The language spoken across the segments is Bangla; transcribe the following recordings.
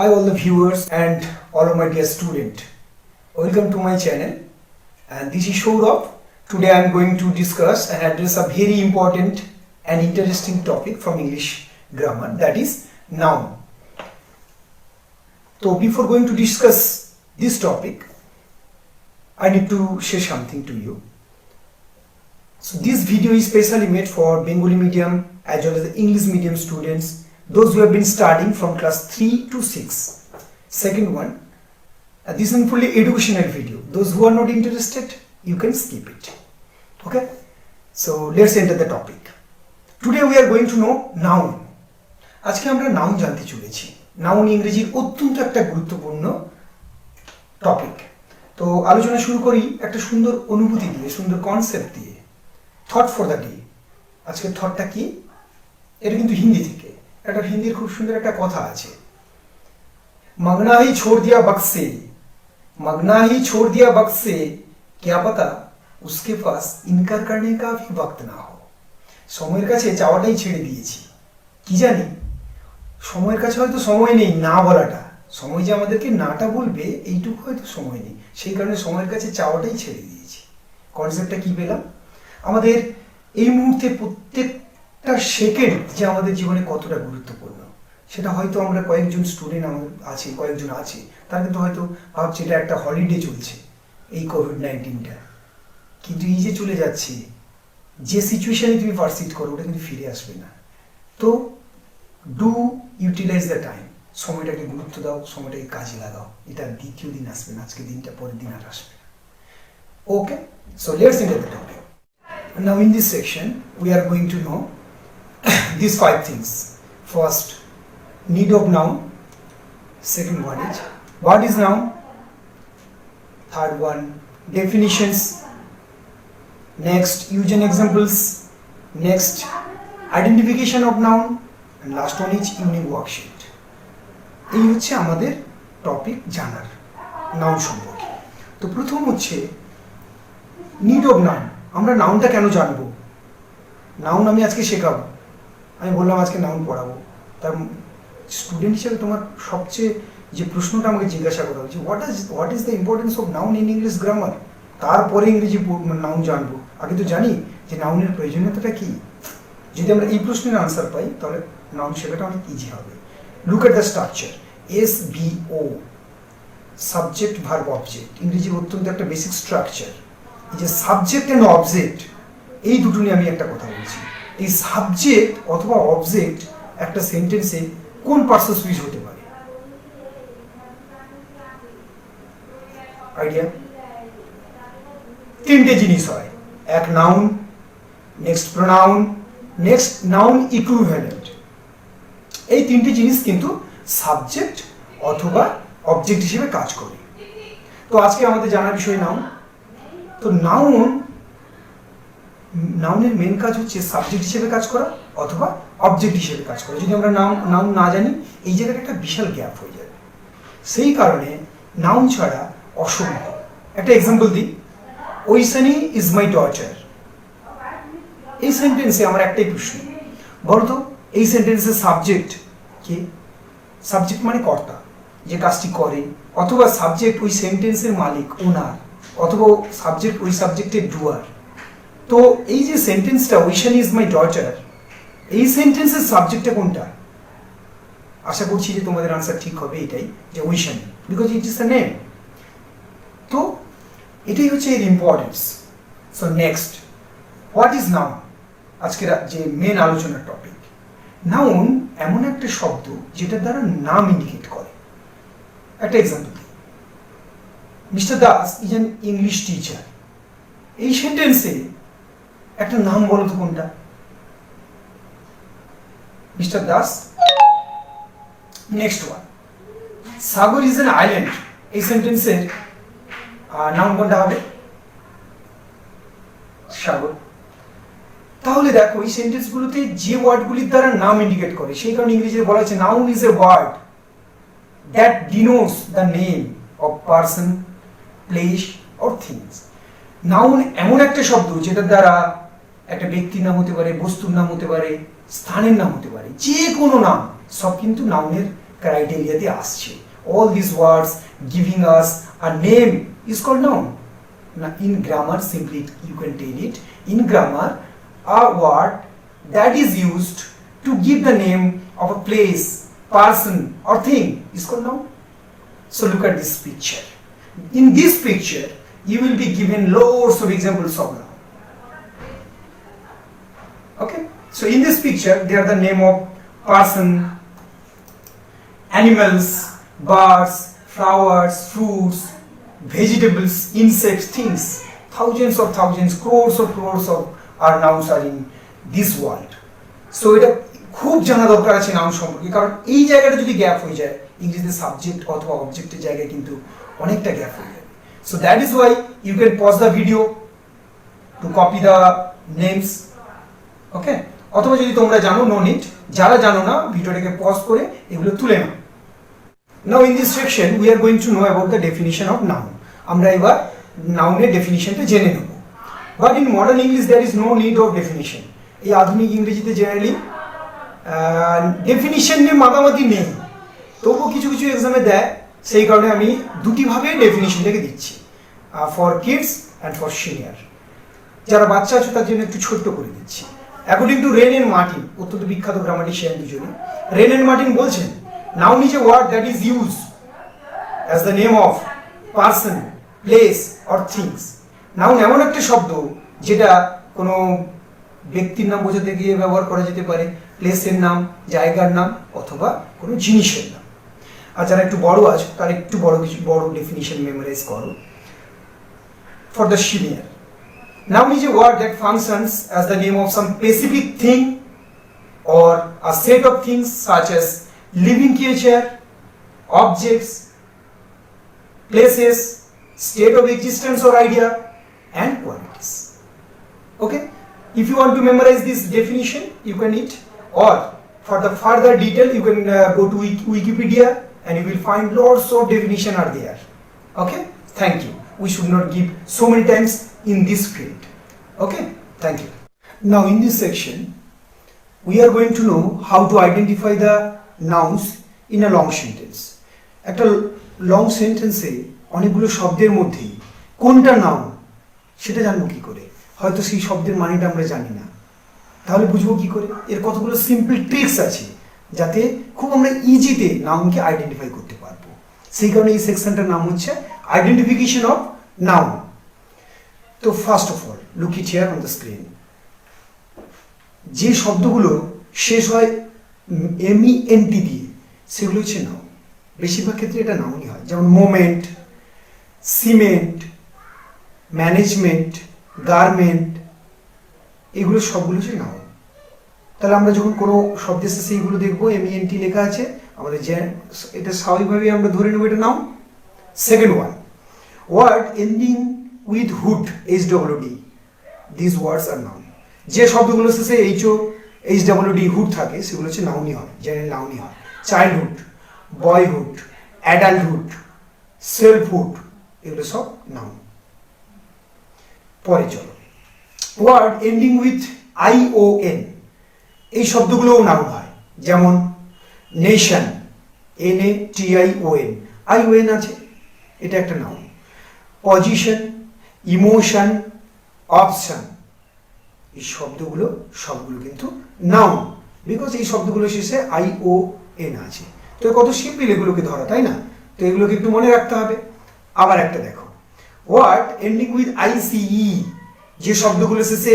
Hi all the viewers and all of my dear student. Welcome to my channel and this is Shourav. Today I am going to discuss and address a very important and interesting topic from English grammar, that is noun. So before going to discuss this topic, I need to share something to you. So this video is specially made for Bengali medium as well as the English medium students, those who have been studying from class 3 to 6. Second one, this is a fully educational video. Those who are not interested, you can skip it. Okay? So let's enter the topic. Today we are going to know noun. আজকে আমরা নাউন জানতে চলেছি। নাউন ইংরেজির অত্যন্ত একটা গুরুত্বপূর্ণ টপিক। তো আলোচনা শুরু করি একটা সুন্দর অনুভূতি দিয়ে, সুন্দর কনসেপ্ট দিয়ে। Thought for the day. আজকে থটটা কি? এটা কিন্তু হিন্দি থেকে। একটা হিন্দির খুব সুন্দর একটা কথা আছে, मंगना ही छोड़ दिया वक्त से, मंगना ही छोड़ दिया वक्त से, क्या पता उसके पास इनकार करने का भी वक्त ना हो। সময়ের কাছে চাওয়াটাই ছেড়ে দিয়েছি, কি জানি সময়ের কাছে হয়তো সময় নেই না বলাটা, সময় যে আমাদেরকে নাটা বলবে এইটুকু হয়তো সময় নেই, সেই কারণে সময়ের কাছে চাওয়াটাই ছেড়ে দিয়েছি। কনসেপ্টটা কি পেলাম? আমাদের এই মুহূর্তে প্রত্যেকটা সেকেন্ড যে আমাদের জীবনে কতটা গুরুত্বপূর্ণ সেটা হয়তো আমরা কয়েকজন স্টুডেন্ট আমাদের আছে, কয়েকজন আছে তারা কিন্তু হয়তো ভাবছে এটা একটা হলিডে চলছে এই কোভিড-19টা, কিন্তু এই যে চলে যাচ্ছে, যে সিচুয়েশনে তুমি পারসিভ করো ওটা কিন্তু ফিরে আসবে না। তো ডু ইউটিলাইজ দ্য টাইম, সময়টাকে গুরুত্ব দাও, সময়টাকে কাজে লাগাও। এটা দ্বিতীয় দিন আসবে না, আজকে দিনটা পরের দিন আর আসবে না। Okay, so let's enter the topic. Now in this section we are going to know these 5 things. First, need of noun. Second one is what is noun. Third one, definitions. Next, use and examples. Next, identification of noun. And last one is unique worksheet. এই হচ্ছে আমাদের টপিক জানার নাউন সম্পর্কে। তো প্রথম হচ্ছে নিড অফ নাউন। আমরা নাউনটা কেন জানবো? নাউন আমি আজকে শেখাবো, আমি বললাম আজকে নাউন পড়াবো, তার স্টুডেন্ট হিসেবে তোমার সবচেয়ে যে প্রশ্নটা আমাকে জিজ্ঞাসা করা হচ্ছে, what is the importance of noun in English grammar. তারপরে ইংরেজি নাউন জানবো, আগে তো জানি যে নাউনের প্রয়োজনীয়তাটা কি। যদি আমরা এই প্রশ্নের আনসার পাই তাহলে নাউন শেখাটা অনেক ইজি হবে। Look at the structure, SVO, subject verb object, ইংরেজির অত্যন্ত একটা বেসিক স্ট্রাকচার। এই যে সাবজেক্ট অ্যান্ড অবজেক্ট, এই দুটো নিয়ে আমি একটা কথা বলছি। এই সাবজেক্ট অথবা অবজেক্ট একটা সেন্টেন্সে কোন পার্সোনাল হতে পারে? আইডিয়া? তিনটে জিনিস হয়, এক noun, next pronoun, next noun equivalent. এই তিনটে জিনিস কিন্তু সাবজেক্ট অথবা অবজেক্ট হিসেবে কাজ করে। তো আজকে আমাদের জানার বিষয় নাউন। তো নাউনের মেন কাজ হচ্ছে সাবজেক্ট হিসেবে কাজ করা অথবা অবজেক্ট হিসেবে কাজ করা। যদি আমরা নাউন না জানি এই জায়গাটা একটা বিশাল গ্যাপ হয়ে যাবে, সেই কারণে নাউন ছাড়া অসম্ভব। একটা এক্সাম্পল দিই, ঐশানী ইজ মাই ডটার। এই সেন্টেন্সে আমার একটাই প্রশ্ন, বলতো এই সেন্টেন্সের সাবজেক্ট কে? সাবজেক্ট মানে কর্তা, যে কাজটি করে, অথবা সাবজেক্ট ওই সেন্টেন্সের মালিক, ওনার, অথবা সাবজেক্ট ওই সাবজেক্টের ডুয়ার। তো এই যে সেন্টেন্সটা ঐশানী ইজ মাই ডটার, এই সেন্টেন্সের সাবজেক্টটা কোনটা? আশা করছি যে তোমাদের আনসার ঠিক হবে এটাই, যে Aishani, because it is the name. তো এটাই হচ্ছে এর importance. So next, what is noun? আজকের যে মেন আলোচনার টপিক। নাউন এমন একটা শব্দ যেটা দ্বারা নাম ইন্ডিকেট করে। একটা এক্সাম্পল দিই, mister Das is an English teacher. এই সেন্টেন্সে একটা নাম বলো তো কোনটা? Mister Das. Next one, Sagar is an island. এই সেন্টেন্সের নাম কোনটা হবে? সাগর। তাহলে দেখো এই সেন্টেন্সগুলোতে যে ওয়ার্ডগুলির দ্বারা নাম ইন্ডিকেট করে, সেই কারণে ইংরেজিতে বলা হচ্ছে noun is a word that denotes the name of person, place or things. Noun এমন একটা শব্দ যেটার দ্বারা একটা ব্যক্তির নাম হতে পারে, বস্তুর নাম হতে পারে, স্থানের নাম হতে পারে, যে কোনো নাম সব কিন্তু নাউনের ক্রাইটেরিয়াতে আসছে। All these words giving us a name is called noun. Now in grammar, simply you can tell it. In grammar, a word that is used to give the name of a place, person or thing is called noun. So look at this picture. In this picture, you will be given loads of examples of noun. Okay? So in this picture, they are the name of person, animals, birds, flowers, fruits, vegetables, insects, things. Thousands, crores of our nouns are in this world. So এটা খুব জানা দরকার আছে নাউন সম্পর্কে, কারণ এই জায়গাটা যদি গ্যাপ হয়ে যায়, ইংরেজিতে সাবজেক্ট অথবা অবজেক্টের জায়গায় কিন্তু অনেকটা গ্যাপ হয়ে যাবে। So that is why you can pause the video to copy the names. Okay? অথবা যদি তোমরা জানো, নো নিড, যারা জানো না ভিডিওটাকে পজ করে এগুলো তুলে নাও। Now in this section we are going to know about the definition of noun. আমরা এবার নাউনের ডেফিনিশনটা জেনে নেব। But in modern English there is no need of definition. এই আধুনিক ইংরেজিতে জেনারেলি ডেফিনিশন নিয়ে মাতামাতি নেই, তবুও কিছু কিছু এক্সামে দেয়, সেই কারণে আমি দুটি ভাবে ডেফিনিশনটাকে দিচ্ছি, for kids and for senior. যারা বাচ্চা আছে তার জন্য একটু ছোট্ট করে দিচ্ছি। According to Wren and Martin, অত্যন্ত বিখ্যাত গ্রামাটিশিয়ান দুজনে, রেন এন্ড মার্টিন বলছেন, noun is a word that is use as the name of person, place or things. Noun এমন একটা শব্দ যেটা কোনো ব্যক্তির নাম বোঝাতে গিয়ে ব্যবহার করা যেতে পারে, প্লেসের নাম, জায়গার নাম অথবা কোনো জিনিসের নাম। আর যারা একটু বড় আছে তারা একটু বড় ডেফিনিশন মেমোরাইজ করো। For the senior, noun is a word that functions as the name of some specific thing or a set of things such as living creature, objects, places, state of existence or idea, and qualities. Okay? If you want to memorize this definition, you can it, or for the further detail, you can go to Wikipedia and you will find lots of definition are there. Okay? Thank you. We should not give so many times in this field. Okay? Thank you. Now in this section, we are going to know how to identify the nouns in a long sentence. একটা লং সেন্টেন্সে অনেকগুলো শব্দের মধ্যে কোনটা নাউন সেটা জানবো কি করে? হয়তো সেই শব্দের মানেটা আমরা জানি না, তাহলে বুঝবো কি করে? এর কতগুলো সিম্পল ট্রিক্স আছে যাতে খুব আমরা ইজিতে নাউনকে আইডেন্টিফাই করতে পারবো। সেই কারণে এই সেকশনটার নাম হচ্ছে আইডেন্টিফিকেশন অফ নাউন। তো first of all look it here on the screen. যে শব্দগুলো শেষ হয় MENT দিয়ে সেগুলো হচ্ছে নাউন। বেশিরভাগ ক্ষেত্রে এটা নাউনই হয়, যেমন মোমেন্ট, সিমেন্ট, ম্যানেজমেন্ট, গার্মেন্ট, এগুলো সবগুলো হচ্ছে নাউন। তাহলে আমরা যখন কোনো শব্দের শেষে এইগুলো দেখবো MENT লেখা আছে, আমাদের যে এটা স্বাভাবিকভাবেই আমরা ধরে নেবো এটা noun. Second one, word ending with hood, HWD, this words are noun. যে শব্দগুলো শেষে HWD হুড থাকে সেগুলো হচ্ছে নাউনই হয়, জেনারেল নাউনই হয়। চাইল্ডহুড, বয়হুড, অ্যাডাল্টহুড, সেলফহুড, এগুলো সব নাউন। পরে চলো, ওয়ার্ড এন্ডিং উইথ ION, এই শব্দগুলোও নাউন হয়, যেমন নেশন, NATION, ION আছে, এটা একটা নাউন। পজিশন, ইমোশন, অপশন, এই শব্দগুলো সবগুলো কিন্তু নাউন, বিকজ এই শব্দগুলো শেষে ION আছে। তো কত সিম্পল এগুলোকে ধরা, তাই না? তো এগুলোকে একটু মনে রাখতে হবে। আবার একটা দেখো, ওয়ার্ড এন্ডিং উইথ ICE, যে শব্দগুলো শেষে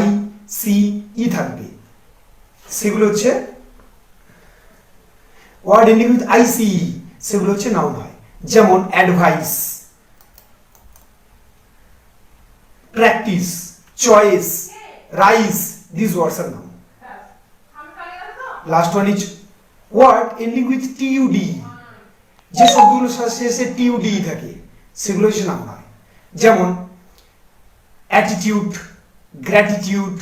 ICE থাকবে সেগুলো হচ্ছে ওয়ার্ড এন্ডিং উইথ ICE, সেগুলো হচ্ছে নাউন হয়, যেমন advice, practice, choice, rice, this words are noun. Last one is word ending with TUD, যে শব্দগুলো শেষে TUD থাকে সেগুলো হচ্ছে নাউন হয়, যেমন attitude, gratitude,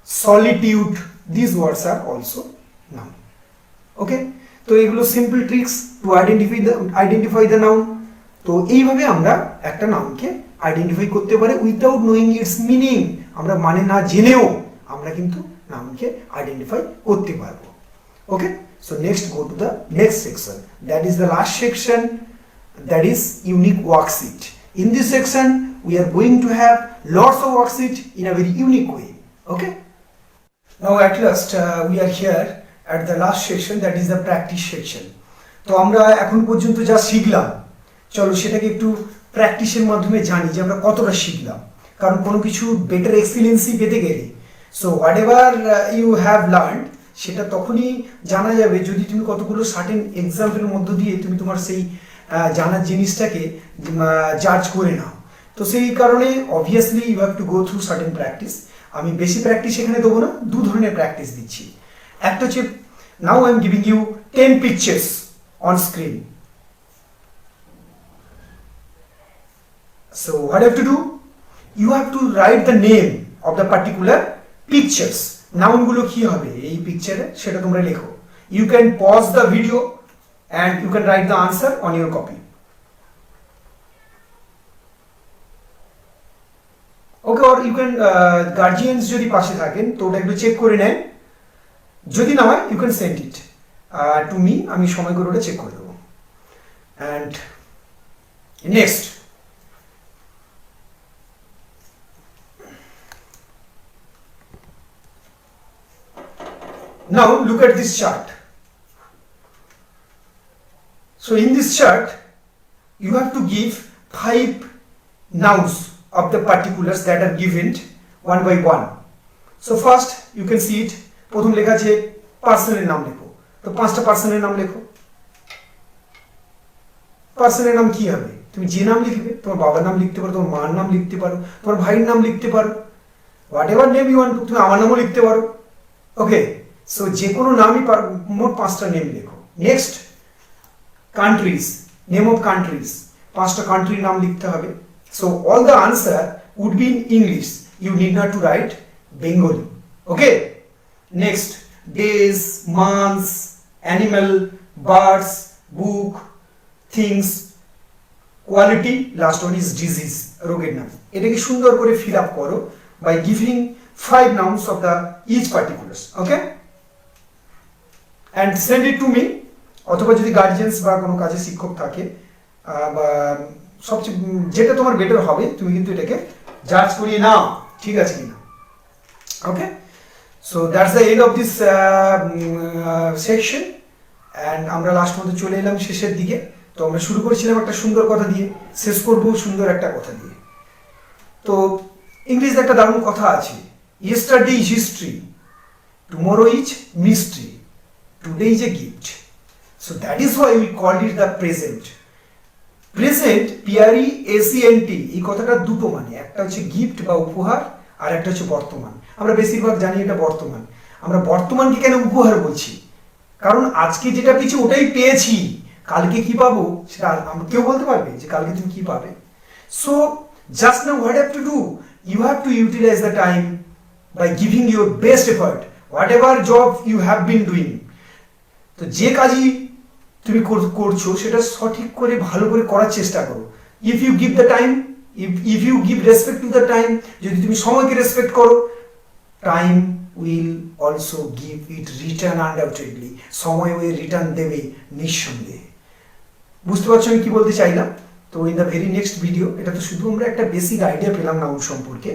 solitude, this words are also noun. Okay, তো এগুলো simple tricks to identify the noun. তো এইভাবে আমরা একটা নাউনকে আইডেন্টিফাই করতে পারি উইথাউট নোয়িং ইটস মিনিং। আমরা মানে না জেনেও আমরা কিন্তু নাউনকে আইডেন্টিফাই করতে পারবো। ওকে। So next go to the next section, that is the last section, that is unique worksheet. In this section we are going to have lots of worksheet in a very unique way. Okay, now at last we are here at the last section, that is the practice section. তো আমরা এখন পর্যন্ত যা শিখলাম, চলো সেটাকে একটু প্র্যাকটিসের মাধ্যমে জানি যে আমরা কতটা শিখলাম, কারণ কোনো কিছু বেটার এক্সপিরিয়েন্সই পেতে গেলে so whatever you have learn সেটা তখনই জানা যাবে যদি তুমি কতগুলো সার্টেন এক্সাম্পলের মধ্য দিয়ে তুমি তোমার সেই জানার জিনিসটাকে জাজ করে নাও। তো সেই কারণে obviously you have to go through certain practice. আমি বেশি প্র্যাকটিস এখানে দেবো না, দু ধরনের প্র্যাকটিস দিচ্ছি। একটা হচ্ছে now I am giving you 10 pictures on screen. So what you have to do? You have to write the name of the particular pictures. Noun গুলো কি হবে এই পিকচারে সেটা তোমরা লেখো। You can pause the video and you can write the answer on your copy. Okay, or you can guardians যদি পাশে থাকেন তো ওটা একটু চেক করে নেন, যদি না হয় you can send it to me, আমি সময় করে ওটা চেক করে দেবো। And next, now look at this chart. So in this chart you have to give 5 nouns of the particulars that are given one by one. So first you can see it, প্রথম লেখা আছে পার্সনের নাম লেখো, তো 5টা পার্সনের নাম লেখো। পার্সনের নাম কি হবে? তুমি যে নাম লিখবে, তোমার বাবার নাম লিখতে পারো, তোমার মার নাম লিখতে পারো, তোমার ভাইয়ের নাম লিখতে পারো, whatever name you want to, তুমি আমার নামও লিখতে পারো। ওকে, সো যে কোনো নামই মোট 5টা নেম লেখো। Next countries, name of countries, 5টা কান্ট্রির নাম লিখতে হবে। So all the answer would be in English, you need not to write Bengali. Okay, next days, months, animal, birds, book, things, quality, last one is disease, রোগের নাম। এটাকে সুন্দর করে ফিল আপ করো by giving 5 nouns of the each particulars. Okay, and send it to me, অথবা যদি গার্জিয়ান্স বা কোনো কাজে শিক্ষক থাকে বা সবচেয়ে যেটা তোমার বেটার হবে তুমি কিন্তু এটাকে জাজ করিয়ে নাও, ঠিক আছে কিনা। Okay, so that's the end of this section, and আমরা লাস্ট মধ্যে চলে এলাম শেষের দিকে। তো আমরা শুরু করেছিলাম একটা সুন্দর কথা দিয়ে, শেষ করবো সুন্দর একটা কথা দিয়ে। তো ইংলিশে একটা দারুণ কথা আছে, yesterday is history, tomorrow is mystery, today is a gift. So that is why we called it the present. Present, PRESENT, এই কথাটা দুটো মানে, একটা হচ্ছে গিফট বা উপহার, আর একটা হচ্ছে বর্তমান। আমরা বেশিরভাগ জানি এটা বর্তমান। আমরা বর্তমানকে কেন উপহার বলছি? কারণ আজকে যেটা পেয়েছি ওটাই পেয়েছি, কালকে কি পাবো সেটা কেউ বলতে পারবে যে কালকে তুমি কি পাবে? So just now what have to do, you have to utilize the time by giving your best effort, whatever job you have been doing. তো যে কাজই তুমি করছো সেটা সঠিক করে ভালো করে করার চেষ্টা করো। If you give the time, if you give respect to the time, যদি তুমি সময়কে রেসপেক্ট করো, time will also give it return undoubtedly, সময় ওই রিটার্ন দেবে নিঃসন্দেহে। বুঝতে পারছো আমি কি বলতে চাইলাম? তো in the very next video, এটা তো শুধু আমরা একটা বেসিক আইডিয়া পেলাম নাউন সম্পর্কে,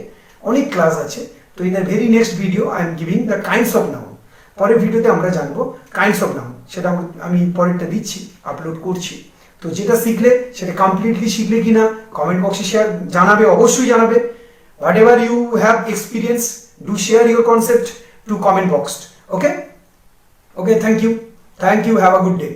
অনেক ক্লাস আছে। তো in the very next video I am giving the kinds of noun. পরের ভিডিওতে আমরা জানবো কাইন্ডস অফ নাউন, সেটা আমি পরেরটা দিচ্ছি, আপলোড করছি। তো যেটা শিখলে সেটা কমপ্লিটলি শিখলে কিনা কমেন্ট বক্সে জানাবে, অবশ্যই জানাবে। Whatever you have experience, do share your concept to comment box. Okay, thank you, have a good day.